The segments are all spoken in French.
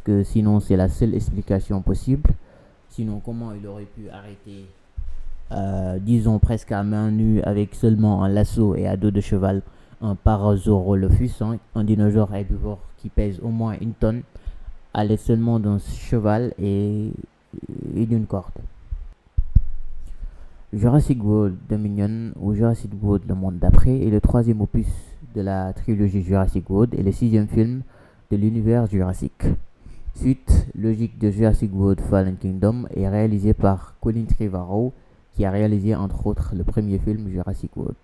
parce que sinon c'est la seule explication possible. Sinon, comment il aurait pu arrêter, disons presque à main nue, avec seulement un lasso et à dos de cheval, un Parasaurolophus, un dinosaure herbivore qui pèse au moins une tonne, à l'aide seulement d'un cheval et d'une corde. Jurassic World Dominion ou Jurassic World Le Monde d'après est le troisième opus de la trilogie Jurassic World et le sixième film de l'univers Jurassic. Suite logique de Jurassic World Fallen Kingdom est réalisé par Colin Trevorrow, qui a réalisé entre autres le premier film Jurassic World.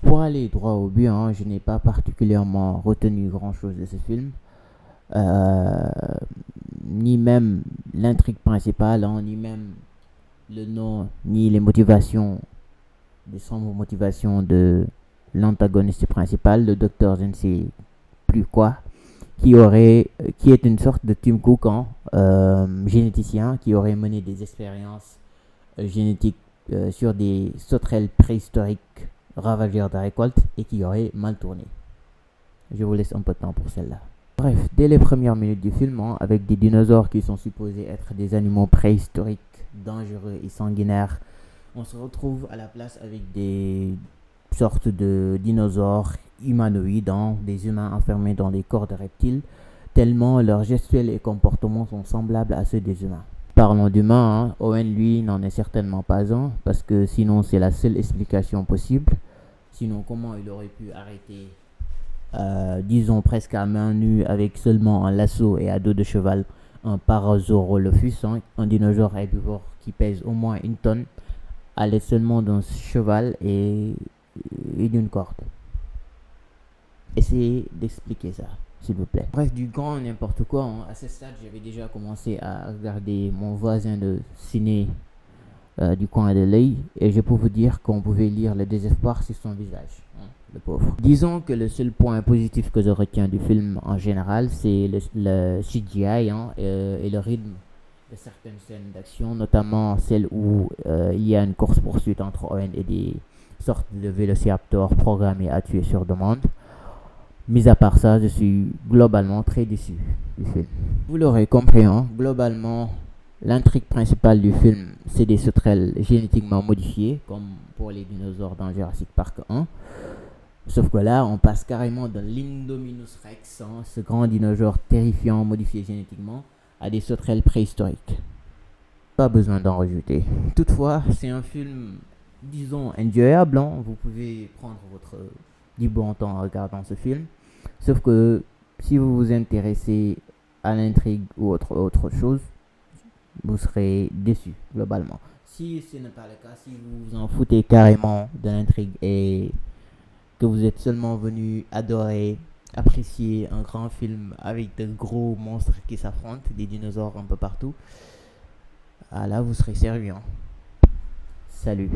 Pour aller droit au but, je n'ai pas particulièrement retenu grand chose de ce film, ni même l'intrigue principale, ni même le nom, ni les motivations, les sombres motivations de l'antagoniste principal, le docteur je ne sais plus quoi, qui est une sorte de Tim Cook, généticien, qui aurait mené des expériences génétiques sur des sauterelles préhistoriques ravageurs de récolte et qui aurait mal tourné. Je vous laisse un peu de temps pour celle-là. Bref, dès les premières minutes du film, avec des dinosaures qui sont supposés être des animaux préhistoriques, dangereux et sanguinaires, on se retrouve à la place avec des sortes de dinosaures humanoïdes, des humains enfermés dans des corps de reptiles, tellement leurs gestuels et comportements sont semblables à ceux des humains. Parlons d'humains, Owen lui n'en est certainement pas un, parce que sinon c'est la seule explication possible. Sinon comment il aurait pu arrêter, disons presque à main nue, avec seulement un lasso et à dos de cheval, un Parasaurolophus, un dinosaure herbivore qui pèse au moins une tonne, à l'aide seulement d'un cheval et d'une corde. Essayez d'expliquer ça, s'il vous plaît. Bref, du grand n'importe quoi. À ce stade, j'avais déjà commencé à regarder mon voisin de ciné du coin de l'œil, et je peux vous dire qu'on pouvait lire le désespoir sur son visage, le pauvre. Disons que le seul point positif que je retiens du film en général, c'est le CGI et le rythme de certaines scènes d'action, notamment celle où il y a une course-poursuite entre Owen et des sortes de vélociraptors programmés à tuer sur demande. Mis à part ça, je suis globalement très déçu du film. Vous l'aurez compris, globalement, l'intrigue principale du film, c'est des sauterelles génétiquement modifiées, comme pour les dinosaures dans Jurassic Park 1. Sauf que là, on passe carrément de l'Indominus Rex, ce grand dinosaure terrifiant modifié génétiquement, à des sauterelles préhistoriques. Pas besoin d'en rajouter. Toutefois, c'est un film, disons, enjoyable. Vous pouvez prendre votre du bon temps en regardant ce film. Sauf que si vous vous intéressez à l'intrigue ou autre chose, vous serez déçu globalement. Si ce n'est pas le cas, si vous vous en foutez carrément de l'intrigue et que vous êtes seulement venu adorer, apprécier un grand film avec de gros monstres qui s'affrontent, des dinosaures un peu partout, là vous serez servi. Salut.